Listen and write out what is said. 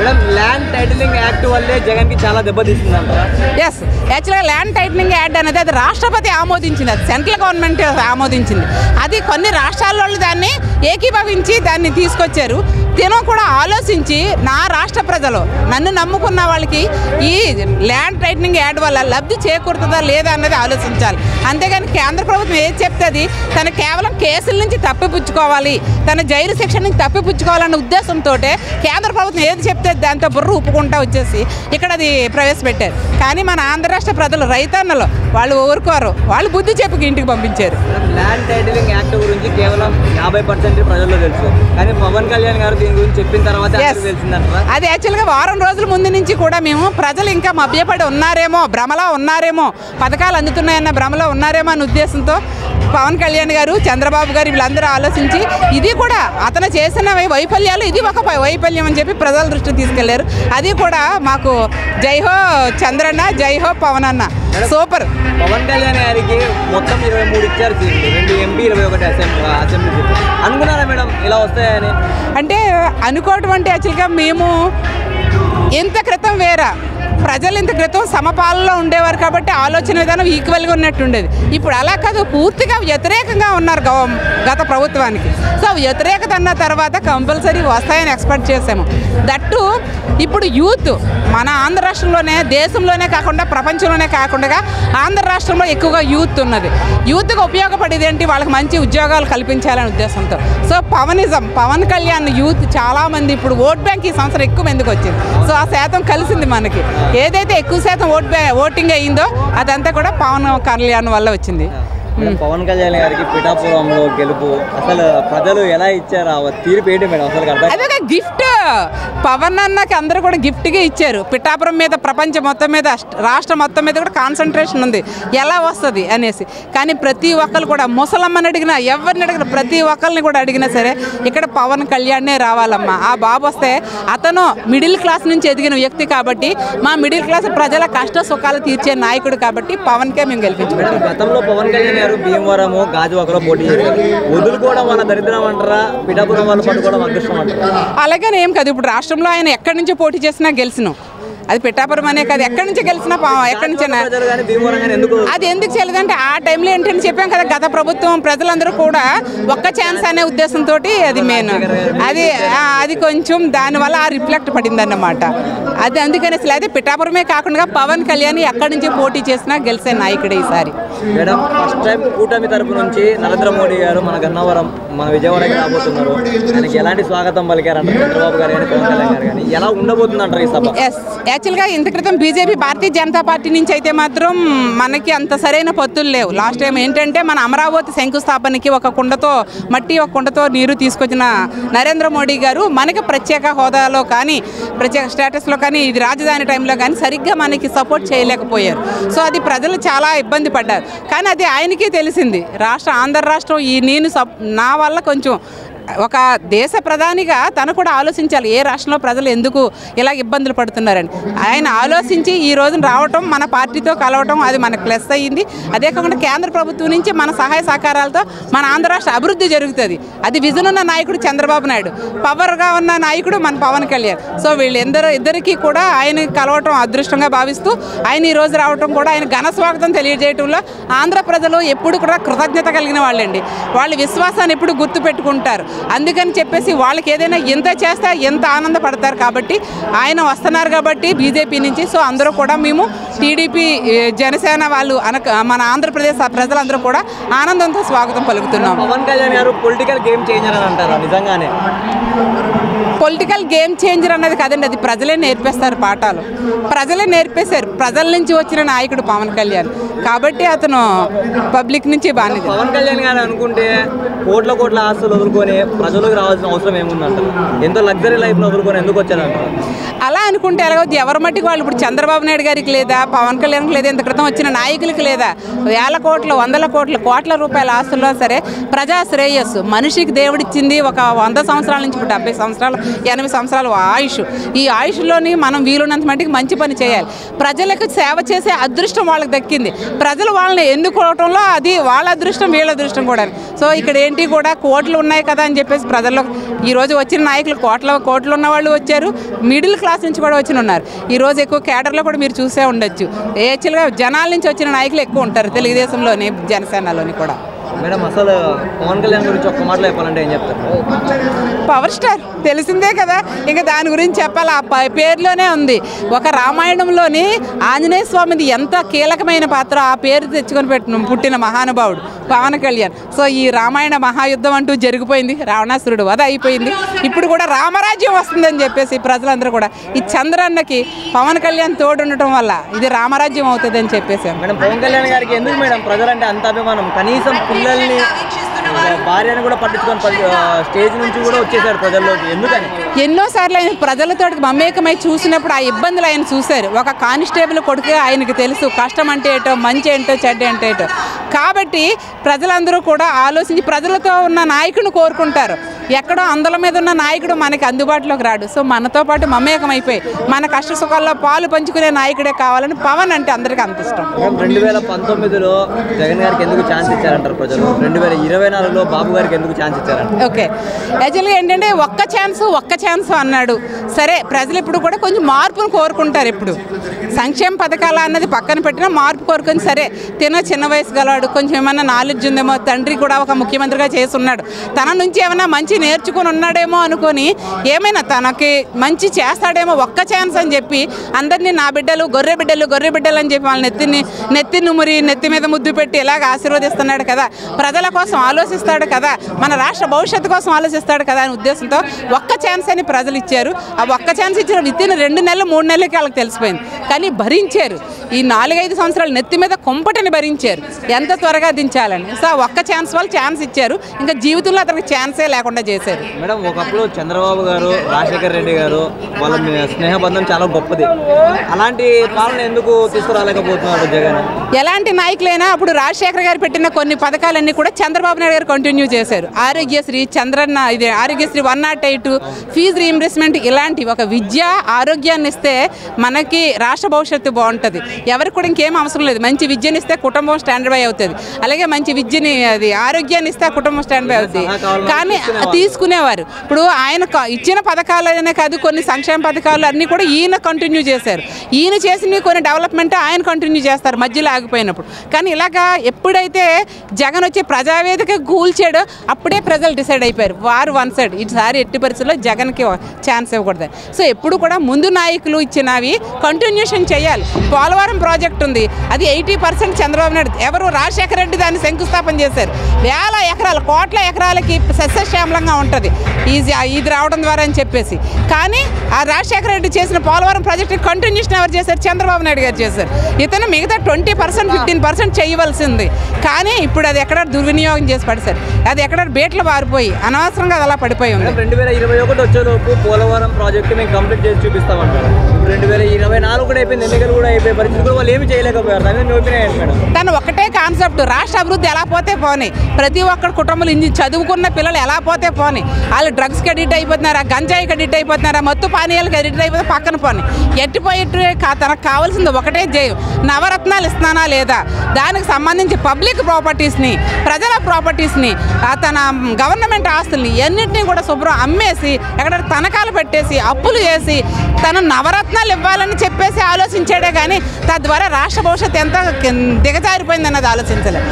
Madam land titling act వల్లే జగన్కి చాలా దెబ్బతీస్తుందంట. ఎస్, యాక్చువల్గా ల్యాండ్ టైటిలింగ్ యాక్ట్ అనేది అది రాష్ట్రపతి ఆమోదించింది, అది సెంట్రల్ గవర్నమెంట్ ఆమోదించింది. అది కొన్ని రాష్ట్రాల్లో దాన్ని ఏకీభవించి దాన్ని తీసుకొచ్చారు. తినో కూడా ఆలోచించి నా రాష్ట్ర ప్రజలు నన్ను నమ్ముకున్న వాళ్ళకి ఈ ల్యాండ్ టైటిలింగ్ యాడ్ వల్ల లబ్ధి చేకూరుతుందా లేదా అన్నది ఆలోచించాలి. అంతేగాని కేంద్ర ప్రభుత్వం ఏది చెప్తుంది తను కేవలం కేసుల నుంచి తప్పిపుచ్చుకోవాలి, తన జైలు శిక్ష నుంచి తప్పిపుచ్చుకోవాలన్న ఉద్దేశంతో కేంద్ర ప్రభుత్వం ఏది చెప్తే దాంతో బుర్ర ఉప్పుకుంటా వచ్చేసి ఇక్కడ అది ప్రవేశపెట్టారు. కానీ మన ఆంధ్ర రాష్ట్ర ప్రజలు రైతన్నలు వాళ్ళు ఊరుకోరు, వాళ్ళు బుద్ధి చెప్పి ఇంటికి పంపించారు. ల్యాండ్ టైటిలింగ్ యాక్ట్ గురించి కేవలం 50% ప్రజల్లో తెలుసు, కానీ పవన్ కళ్యాణ్ గారు దీని గురించి చెప్పిన తర్వాత తెలిసిందంట. అది యాక్చువల్గా వారం రోజుల ముందు నుంచి కూడా మేము ప్రజలు ఇంకా మభ్యపడి ఉన్నారేమో, భ్రమలో ఉన్నారేమో, పథకాలు అందుతున్నాయన్న భ్రమలో ఉన్నారేమో అనే ఉద్దేశంతో పవన్ కళ్యాణ్ గారు, చంద్రబాబు గారు వీళ్ళందరూ ఆలోచించి ఇది కూడా అతను చేసిన వైఫల్యాలు ఇది ఒక వైఫల్యం అని చెప్పి ప్రజల దృష్టికి తీసుకెళ్లారు. అది కూడా మాకు జై హో చంద్రన్న, జై హో పవన్ అన్న, సూపర్. పవన్ కళ్యాణ్ గారికి మొత్తం 23 ఇచ్చారు సీట్లు, 2 ఎంపీ 21 అసెంబ్లీ సీట్లు. అనుకున్నారా మేడం ఇలా వస్తాయని? అంటే అనుకోవటం అంటే యాక్చువల్గా మేము ఇంత క్రితం వేరా ప్రజలు ఇంత క్రితం సమపాలలో ఉండేవారు కాబట్టి ఆలోచన విధానం ఈక్వల్గా ఉన్నట్టుండేది. ఇప్పుడు అలా కాదు, పూర్తిగా వ్యతిరేకంగా ఉన్నారు గత ప్రభుత్వానికి. సో వ్యతిరేకత అన్న తర్వాత కంపల్సరీ వస్తాయని ఎక్స్పెక్ట్ చేసాము. దట్టు ఇప్పుడు యూత్ మన ఆంధ్ర రాష్ట్రంలోనే, దేశంలోనే కాకుండా ప్రపంచంలోనే కాకుండా ఆంధ్ర రాష్ట్రంలో ఎక్కువగా యూత్ ఉన్నది. యూత్కి ఉపయోగపడేది ఏంటి, వాళ్ళకి మంచి ఉద్యోగాలు కల్పించాలనే ఉద్దేశంతో. సో పవన్ కళ్యాణ్ యూత్ చాలామంది ఇప్పుడు ఓట్ బ్యాంక్ ఈ సంవత్సరం ఎక్కువ మందికి వచ్చింది. సో ఆ శాతం కలిసింది మనకి. ఏదైతే ఎక్కువ శాతం ఓటింగ్ అయ్యిందో అదంతా కూడా పవన్ కళ్యాణ్ వల్ల వచ్చింది. పవన్ కళ్యాణ్ గారికి పిఠాపురంలో గెలుపు అసలు ప్రజలు ఎలా ఇచ్చారు, తీర్పు ఏంటి మేడం అసలు? అదే గిఫ్ట్ పవన్ అన్నకి అందరూ కూడా గిఫ్ట్గా ఇచ్చారు. పిఠాపురం మీద ప్రపంచం మొత్తం మీద, రాష్ట్రం మొత్తం మీద కూడా కాన్సన్ట్రేషన్ ఉంది ఎలా వస్తుంది అనేసి. కానీ ప్రతి ఒక్కరు కూడా ముసలమ్మని అడిగినా, ఎవరిని అడిగినా, ప్రతి ఒక్కరిని కూడా అడిగినా సరే ఇక్కడ పవన్ కళ్యాణ్నే రావాలమ్మా. ఆ బాబు వస్తే అతను మిడిల్ క్లాస్ నుంచి ఎదిగిన వ్యక్తి కాబట్టి, మా మిడిల్ క్లాస్ ప్రజల కష్ట సుఖాలు తీర్చే నాయకుడు కాబట్టి పవన్కే మేము గెలిపించుకుంటాం. గతంలో పవన్ కళ్యాణ్ గారు భీమవరము, గాజువాకలో పోటీ చేశారు. వదులుకోవడం వల్ల దరిద్రం అంటారా, పిఠాపురం వాళ్ళు పట్టుకోవడం అదృష్టం అంటారా? అలాగనే ఏం కాదు. ఇప్పుడు రాష్ట్రంలో ఆయన ఎక్కడి నుంచి పోటీ చేసినా గెలిచినాం. అది పిఠాపురం అనే కాదు, ఎక్కడి నుంచి గెలిచినా ఎక్కడి నుంచి అది ఎందుకు చేయలేదంటే ఆ టైంలో ఏంటని చెప్పాం కదా, గత ప్రభుత్వం ప్రజలందరూ కూడా ఒక్క ఛాన్స్ అనే ఉద్దేశంతో అది మెయిన్ అది కొంచెం దానివల్ల ఆ రిఫ్లెక్ట్ పడింది అన్నమాట. అది అందుకని అసలు అదే పిఠాపురమే కాకుండా పవన్ కళ్యాణ్ ఎక్కడి నుంచి పోటీ చేసినా గెలిచే నాయకుడే ఈసారి. మేడం ఫస్ట్ టైం కూటమి తరపు నుంచి నరేంద్ర మోడీ గారు మన గన్నవరం, మన విజయవాడకి రాబోతున్నారు. ఆయనకి ఎలాంటి స్వాగతం పలికారంటారు చంద్రబాబు గారు కానీ పవన్ కళ్యాణ్ గారు కానీ? ఎలా ఉండబోతుంది అంటారు ఈ సభ? యాక్చువల్గా ఇంత క్రితం బీజేపీ, భారతీయ జనతా పార్టీ నుంచి అయితే మాత్రం మనకి అంత సరైన పత్తులు లేవు. లాస్ట్ టైం ఏంటంటే మన అమరావతి శంకుస్థాపనకి ఒక కుండతో మట్టి, ఒక కుండతో నీరు తీసుకొచ్చిన నరేంద్ర మోడీ గారు మనకి ప్రత్యేక హోదాలో కానీ, ప్రత్యేక స్టేటస్లో కానీ, ఇది రాజధాని టైంలో కానీ సరిగ్గా మనకి సపోర్ట్ చేయలేకపోయారు. సో అది ప్రజలు చాలా ఇబ్బంది పడ్డారు. కానీ అది ఆయనకే తెలిసింది, ఆంధ్ర రాష్ట్రం నా వల్ల కొంచెం ఒక దేశ ప్రధానిగా తను కూడా ఆలోచించాలి ఏ రాష్ట్రంలో ప్రజలు ఎందుకు ఇలా ఇబ్బందులు పడుతున్నారని. ఆయన ఆలోచించి ఈ రోజున రావటం, మన పార్టీతో కలవటం అది మనకు ప్లస్ అయ్యింది. అదే కాకుండా కేంద్ర ప్రభుత్వం నుంచి మన సహాయ సహకారాలతో మన ఆంధ్ర రాష్ట్ర అభివృద్ధి జరుగుతుంది. అది విజన్ ఉన్న నాయకుడు చంద్రబాబు నాయుడు, పవర్గా ఉన్న నాయకుడు మన పవన్ కళ్యాణ్. సో ఇద్దరికీ కూడా ఆయన కలవటం అదృష్టంగా భావిస్తూ ఆయన ఈ రోజు రావటం కూడా ఆయన ఘన స్వాగతం తెలియజేయటంలో ఆంధ్ర ప్రజలు ఎప్పుడు కూడా కృతజ్ఞత కలిగిన వాళ్ళండి. వాళ్ళ విశ్వాసాన్ని ఎప్పుడు గుర్తు పెట్టుకుంటారు. అందుకని చెప్పేసి వాళ్ళకి ఏదైనా ఎంత చేస్తే ఎంత ఆనందపడతారు. కాబట్టి ఆయన వస్తున్నారు కాబట్టి బీజేపీ నుంచి. సో అందరూ కూడా మేము టీడీపీ, జనసేన వాళ్ళు మన ఆంధ్రప్రదేశ్ ప్రజలందరూ కూడా ఆనందంతో స్వాగతం పలుకుతున్నాం. పవన్ కళ్యాణ్ గారు పొలిటికల్ గేమ్ చేంజర్ అని అంటారా? నిజంగానే పొలిటికల్ గేమ్ చేంజర్ అన్నది కాదండి, అది ప్రజలే నేర్పిస్తారు పాఠాలు. ప్రజలే నేర్పేశారు. ప్రజల నుంచి వచ్చిన నాయకుడు పవన్ కళ్యాణ్ కాబట్టి అతను పబ్లిక్ నుంచి బాగా. పవన్ కళ్యాణ్ గారు అనుకుంటే కోట్ల ఆస్తులు వదులుకొని ప్రజలకు రావాల్సిన అవసరం ఏముందంటారు? ఎంతో లగ్జరీ లైఫ్ వదులుకొని ఎందుకు వచ్చారంటారు? అలా అనుకుంటే ఎలాగొద్దు, ఎవరి మట్టికి వాళ్ళు. ఇప్పుడు చంద్రబాబు నాయుడు గారికి లేదా, పవన్ కళ్యాణ్కి లేదా, ఇంత క్రితం వచ్చిన నాయకులకి లేదా, వేల కోట్ల, వందల కోట్ల రూపాయల ఆస్తుల్లో సరే ప్రజా శ్రేయస్సు మనిషికి దేవుడిచ్చింది ఒక 100 సంవత్సరాల నుంచి 70 సంవత్సరాలు 80 సంవత్సరాలు ఆయుష్. ఈ ఆయుష్లోని మనం వీలున్నంత మట్టికి మంచి పని చేయాలి. ప్రజలకు సేవ చేసే అదృష్టం వాళ్ళకి దక్కింది. ప్రజలు వాళ్ళని ఎన్నుకోవటంలో అది వాళ్ళ అదృష్టం, వీళ్ళ అదృష్టం కూడా. సో ఇక్కడ ఏంటి కూడా కోట్లు ఉన్నాయి కదా అని చెప్పేసి ప్రజల్లో ఈరోజు వచ్చిన నాయకులు కోట్లు ఉన్న వాళ్ళు వచ్చారు. మిడిల్ క్లాస్ నుంచి కూడా వచ్చిన ఉన్నారు. ఈరోజు ఎక్కువ కేడర్లో కూడా మీరు చూసే ఉండొచ్చు. యాక్చువల్గా జనాల నుంచి వచ్చిన నాయకులు ఎక్కువ ఉంటారు తెలుగుదేశంలోని, జనసేనలోని కూడా. మేడం, అసలు పవన్ కళ్యాణ్ గురించి ఒక్క మాటలో చెప్పాలంటే ఏం చెప్తారు? పవర్ స్టార్ తెలిసిందే కదా, ఇంకా దాని గురించి చెప్పాలి. ఆ పేరులోనే ఉంది. ఒక రామాయణంలోని ఆంజనేయ స్వామిది ఎంత కీలకమైన పాత్ర, ఆ పేరు తెచ్చుకొని పుట్టిన మహానుభావుడు పవన్ కళ్యాణ్. సో ఈ రామాయణ మహాయుద్ధం అంటూ జరిగిపోయింది, రావణాసురుడు వధ అయిపోయింది. ఇప్పుడు కూడా రామరాజ్యం వస్తుందని చెప్పేసి ప్రజలందరూ కూడా ఈ చంద్రన్నకి పవన్ కళ్యాణ్ తోడుండటం వల్ల ఇది రామరాజ్యం అవుతుంది అని చెప్పేసి. మేడం, పవన్ కళ్యాణ్ గారికి ఎందుకు మేడం ప్రజలంటే అంత అభిమానం? కనీసం పిల్లల్ని, భార్యను కూడా పట్టించుకొని స్టేజ్ నుంచి కూడా వచ్చేసారు ప్రజల్లోకి, ఎందుకని? ఎన్నోసార్లు ఆయన ప్రజలతో మమేకమై చూసినప్పుడు ఆ ఇబ్బందులు ఆయన చూశారు. ఒక కానిస్టేబుల్ కొడుకు ఆయనకు తెలుసు కష్టం అంటే ఏంటో, మంచి ఏంటో, చెడ్డ అంటే ఏంటో. కాబట్టి ప్రజలందరూ కూడా ఆలోచించి ప్రజలతో ఉన్న నాయకుడిని కోరుకుంటారు. ఎక్కడో అందల మీద ఉన్న నాయకుడు మనకి అందుబాటులోకి రాడు. సో మనతో పాటు మమేకమైపోయి మన కష్ట సుఖాల్లో పాలు పంచుకునే నాయకుడే కావాలని పవన్ అంటే అందరికీ అంత ఇష్టం. 2019లో జగన్ గారికి ఎందుకు ఛాన్స్ ఇచ్చారంటారు ప్రజలు? 2024లో బాబు గారికి ఎందుకు ఛాన్స్ ఇచ్చారంట? ఓకే, యాక్చువల్గా ఏంటంటే ఒక్క ఛాన్స్ అన్నాడు. సరే, ప్రజలు ఇప్పుడు కూడా కొంచెం మార్పును కోరుకుంటారు. ఇప్పుడు సంక్షేమ పథకాలు అన్నది పక్కన పెట్టినా మార్పు కోరుకొని, సరే చిన్న వయసు గలవాడు, కొంచెం ఏమన్నా నాలెడ్జ్ ఉందేమో, తండ్రి కూడా ఒక ముఖ్యమంత్రిగా చేస్తున్నాడు, తన నుంచి ఏమైనా మంచి నేర్చుకుని ఉన్నాడేమో అనుకొని ఏమైనా తనకి మంచి చేస్తాడేమో, ఒక్క ఛాన్స్ అని చెప్పి అందరినీ నా బిడ్డలు గొర్రె బిడ్డలు అని చెప్పి వాళ్ళని నెత్తి నుమురి నెత్తి మీద ముద్దు పెట్టి ఇలాగ ఆశీర్వదిస్తున్నాడు కదా, ప్రజల కోసం ఆలోచిస్తాడు కదా, మన రాష్ట్ర భవిష్యత్తు కోసం ఆలోచిస్తాడు కదా అనే ఉద్దేశంతో ఒక్క ఛాన్స్ అని ప్రజలు ఇచ్చారు. ఆ ఒక్క ఛాన్స్ ఇచ్చిన విత్తిన 2 నెలలు 3 నెలలకి వాళ్ళకి తెలిసిపోయింది. కానీ భరించారు. ఈ 4-5 సంవత్సరాలు నెత్తి మీద కొంపటని భరించారు ఎంత త్వరగా దించాలని. సో ఒక్క ఛాన్స్ వాళ్ళు ఛాన్స్ ఇచ్చారు, ఇంకా జీవితంలో అతనికి ఛాన్సే లేకుండా చేశారు. మేడం, ఒకప్పుడు చంద్రబాబు గారు, రాజశేఖర రెడ్డి గారు వాళ్ళ స్నేహబంధం చాలా గొప్పది. అలాంటి పాలన ఎందుకు తీసుకురాలేకపోతున్నాడు జగన్? ఎలాంటి నాయకులైనా అప్పుడు రాజశేఖర గారు పెట్టిన కొన్ని పథకాలన్నీ కూడా చంద్రబాబు నాయుడు గారు కంటిన్యూ చేశారు. ఆరోగ్యశ్రీ, చంద్రన్న ఇది ఆరోగ్యశ్రీ 108, ఫీజు రీయింబర్స్మెంట్, ఇలాంటి ఒక విద్య ఆరోగ్యాన్ని ఇస్తే మనకి రాష్ట్ర భవిష్యత్తు బాగుంటుంది. ఎవరికి కూడా ఇంకేం అవసరం లేదు. మంచి విద్యని ఇస్తే కుటుంబం స్టాండర్డ్ బై అవుతుంది. అలాగే మంచి విద్యని ఆరోగ్యాన్ని ఇస్తే కుటుంబం స్టాండ్ బై అవుతుంది. కానీ తీసుకునేవారు. ఇప్పుడు ఆయన ఇచ్చిన పథకాలనే కాదు, కొన్ని సంక్షేమ పథకాలు అన్నీ కూడా ఈయన కంటిన్యూ చేశారు. ఈయన చేసిన కొన్ని డెవలప్మెంట్ ఆయన కంటిన్యూ చేస్తారు మధ్యలో ఆగిపోయినప్పుడు. కానీ ఇలాగా ఎప్పుడైతే జగన్ వచ్చి ప్రజావేదిక కూల్చాడో అప్పుడే ప్రజలు డిసైడ్ అయిపోయారు, వారు వన్ సైడ్. ఈసారి ఎట్టి పరిస్థితుల్లో జగన్కి ఛాన్స్ ఇవ్వకూడదు. సో ఎప్పుడు కూడా ముందు నాయకులు ఇచ్చినవి కంటిన్యూషన్ చేయాలి. పోలవరం ప్రాజెక్ట్ ఉంది, అది 80% చంద్రబాబు నాయుడు, ఎవరు రాజశేఖర రెడ్డి దాన్ని శంకుస్థాపన చేశారు. వేల ఎకరాలు, కోట్ల ఎకరాలకి సస్యశ్యామలంగా ఉంటుంది ఇది రావడం ద్వారా అని చెప్పేసి. కానీ ఆ రాజశేఖర రెడ్డి చేసిన పోలవరం ప్రాజెక్టు కంటిన్యూషన్ ఎవరు చేశారు? చంద్రబాబు నాయుడు గారు చేశారు. ఇతను మిగతా 20%, 15% చేయవలసింది. కానీ ఇప్పుడు అది ఎక్కడ దుర్వినియోగం చేసి పడేశారు. అది ఎక్కడ బేట్లు వారిపోయి అనవసరంగా అది అలా పడిపోయి ఉంది. 2021 వచ్చేలోపు పోలవరం ప్రాజెక్టు మేము కంప్లీట్ చేసి చూపిస్తామంటారు. 2024 కూడా అయిపోయింది, ఎన్నికలు కూడా అయిపోయి పరిస్థితి కూడా వాళ్ళు ఏమి చేయలేకపోయారు. మేడం, తను ఒకటే కాన్సెప్ట్, రాష్ట్ర అభివృద్ధి ఎలా పోతే పోనీ, ప్రతి ఒక్కరి కుటుంబాలు చదువుకున్న పిల్లలు ఎలా పోతే పోనీ, వాళ్ళు డ్రగ్స్కి అడిక్ట్ అయిపోతున్నారా, గంజాయికి అడిక్ట్ అయిపోతున్నారా, మత్తు పానీయాలకు అడిక్ట్ అయిపోతే పక్కన పోనీ, ఎట్టిపోయేట్టు తనకు కావాల్సింది ఒకటే జయం, నవరత్నాలు ఇస్తున్నానా లేదా, దానికి సంబంధించి పబ్లిక్ ప్రాపర్టీస్ని, ప్రజల ప్రాపర్టీస్ని, తన గవర్నమెంట్ ఆస్తుల్ని ఎన్నింటినీ కూడా శుభ్రం అమ్మేసి ఎక్కడ తనఖాలు పెట్టేసి అప్పులు చేసి తను నవరత్నాలు ఇవ్వాలని చెప్పేసి ఆలోచించాడే కానీ తద్వారా రాష్ట్ర భవిష్యత్తు ఎంత దిగజారిపోయిందన్నది ఆలోచించలేదు.